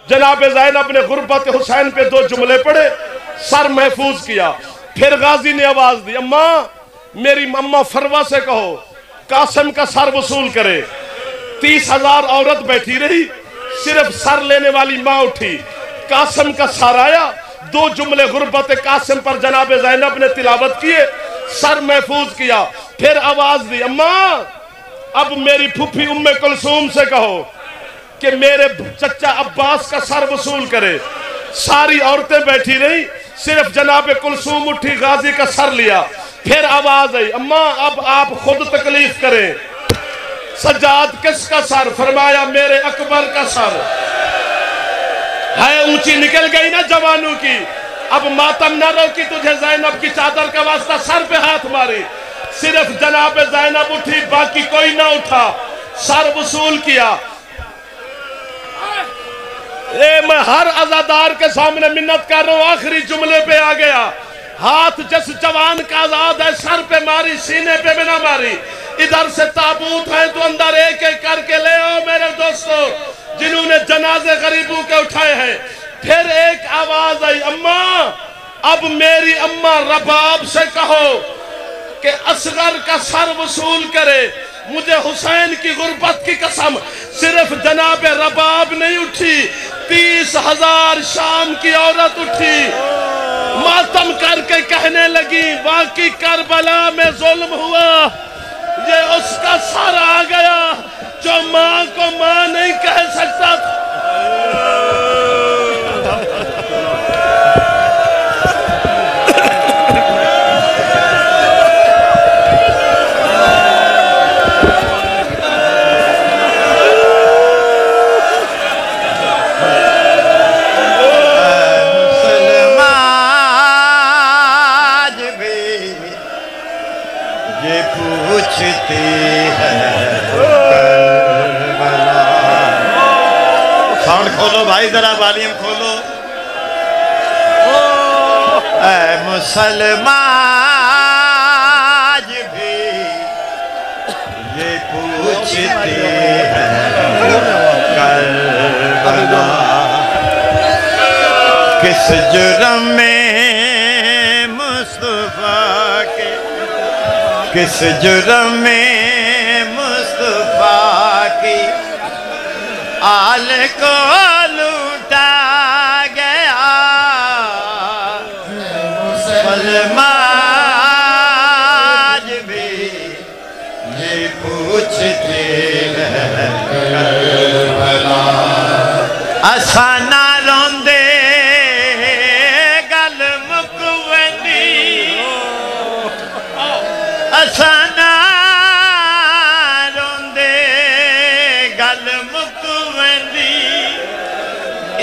जनाब ज़ैनब ने गुरबत हुसैन पे 2 जुमले पढ़े, सर महफूज किया। फिर गाजी ने आवाज दी, अम्मा मेरी अम्मा फरवा से कहो कासिम का सर वसूल करे। 30,000 औरत बैठी रही, सिर्फ सर लेने वाली माँ उठी। कासिम का सर आया, 2 जुमले गुरबत कासिम पर जनाब ज़ैनब ने तिलावत किए, सर महफूज किया। फिर आवाज दी, अम्मा अब मेरी फूफी उम्मे कुलसूम से कहो कि मेरे चचा अब्बास का सर वसूल करे। सारी औरतें बैठी रही, सिर्फ जनाब कुलसूम उठी, गाजी का सर लिया। फिर आवाज आई, अम्मा अब आप खुद तकलीफ करें। सज्जाद किसका सर? फरमाया मेरे अकबर का सर है। ऊंची निकल गई ना जवानों की, अब मातम न रोकी तुझे ज़ैनब की चादर का वास्ता, सर पे हाथ मारी। सिर्फ जनाब ज़ैनब उठी, बाकी कोई ना उठा, सर वसूल किया। मैं हर अज़ादार के सामने मिन्नत कर रहा हूं, आखिरी जुमले पे आ गया। हाथ जिस जवान का आजाद है सर पे मारी, सीने पे भी ना मारी। इधर से ताबूत है तो अंदर एक एक करके ले आओ मेरे दोस्तों, जिन्होंने जनाजे गरीबों के उठाए हैं। फिर एक आवाज आई, अम्मा अब मेरी अम्मा रबाब से कहो कि असगर का सर वसूल करे। मुझे हुसैन की गुर्बत की कसम, सिर्फ जनाब रबाब नहीं उठी, 30,000 शाम की औरत उठी, मातम करके कहने लगी बाकी करबला में जुल्म हुआ, ये उसका सर आ गया जो माँ को माँ नहीं कह सकता था। साउंड खोलो भाई, जरा वॉल्यूम खोलो। ऐ मुसलमान भी ये पूछते हैं करबला किस जुर्म में मुस्तफा के, किस जुर्म में मुस्तफा की आल को लूटा गया। मुसलमान भी ये पूछते हैं करबला असाना रोंदे गल मुकवनी, असाना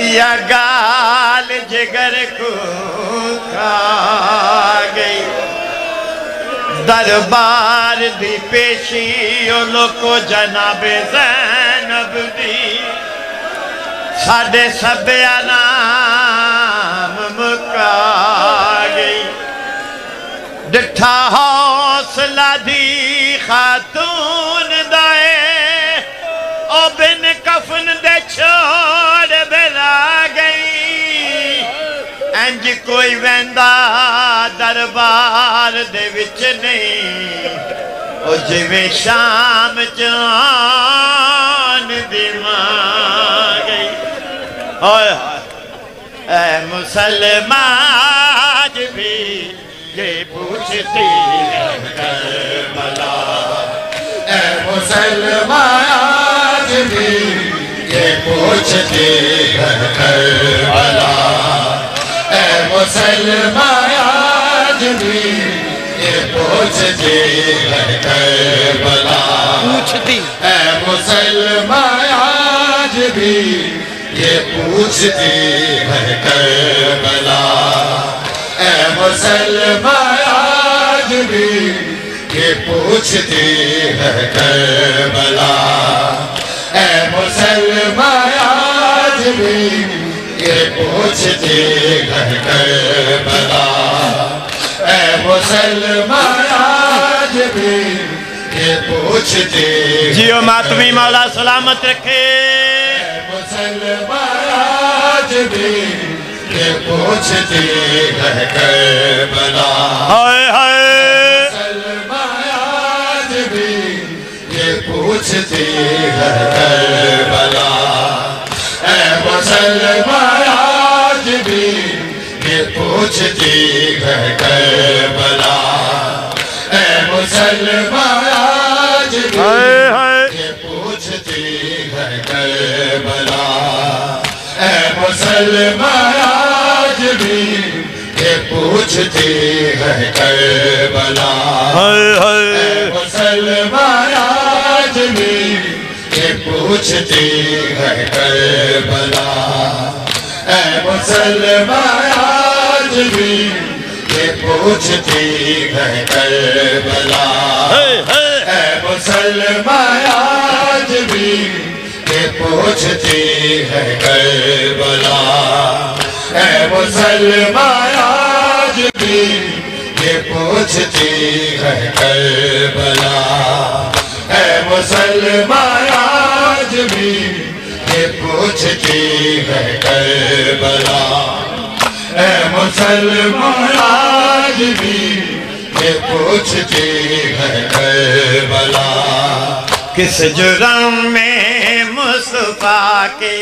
या गाल जिगर को खा गई। दरबार दी पेशी ओ लोको जनाबे ज़ैनब दी, साडे सभ्या नाम मुका गई। डिठा हौसला दी खातून दाए ओ बिन कफन दे छोड़ बेला गई। इंज कोई वेंदा दरबार दे विच नहीं, ओ जिवें शाम चान दी मां गई। ओए ऐ मुसलमान भी ये पूछती है करबला, ऐ मुसलमान भी ये पूछती है करबला, ऐ मुसलमान भी ये पूछती है करबला, पूछती ऐ मुसलमान भी ये पूछती है करबला, ऐ मुसलमान भी ये पूछती है करबला, ऐ मुसलमान भी ये पूछती है करबला, ऐ मुसलमान भी ये पूछती। जियो मातमी मौला सलामत रखे। मुसलमान भी ये पूछती है करबला। हाय हाय मुसलमान आज भी ये पूछती है करबला। ऐ मुसलमान आज भी ये पूछती है करबला। ऐ मुसलमान आज भी ये पूछती है करबला। ऐ मुसलमान आज भी ये पूछती है करबला। ऐ मुसलमान आज भी ये पूछती है करबला। ऐ मुसलमान आज भी ये पूछती है करबला। ऐ मुसलमान आज भी ये पूछती है करबला। ऐ मुसलमान आज भी ये पूछती है करबला। ऐ मुसलमान आज भी ये पूछती है करबला। ऐ मुसलमान आज भी ये पूछती है करबला। किस जुर्म में मुस्तफा के,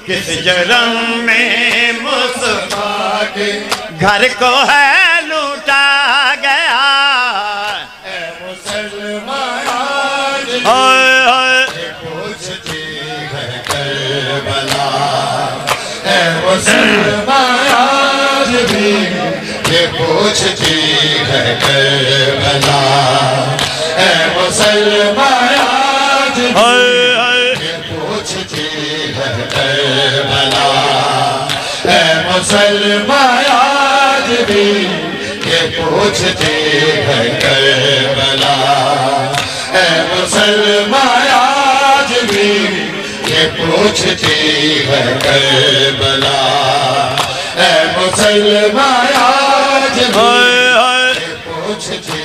किस जुर्म में मुस्तफा के घर को है लूटा गया। ऐ मुसलमान आज भी ये पूछती है करबला। ऐ मुसलमान आज भी ये पूछती है करबला। ऐ मुसलमान आज भी ये पूछती है करबला। ऐ मुसलमान आज भी ये पूछती है करबला। ऐ मुसलमान आज भी ये पूछती है करबला। ऐ मुसलमान आज भी ये पूछती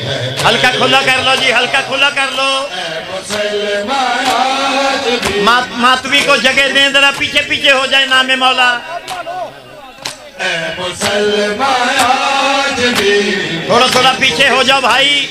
है। हल्का खुला कर लो जी, हल्का खुला कर लो। ऐ मुसलमान आज भी मातवी को जगह दें, जरा पीछे पीछे हो जाए नामे मौला। ऐ मुसलमान आज भी थोड़ा थोड़ा पीछे हो जाओ भाई।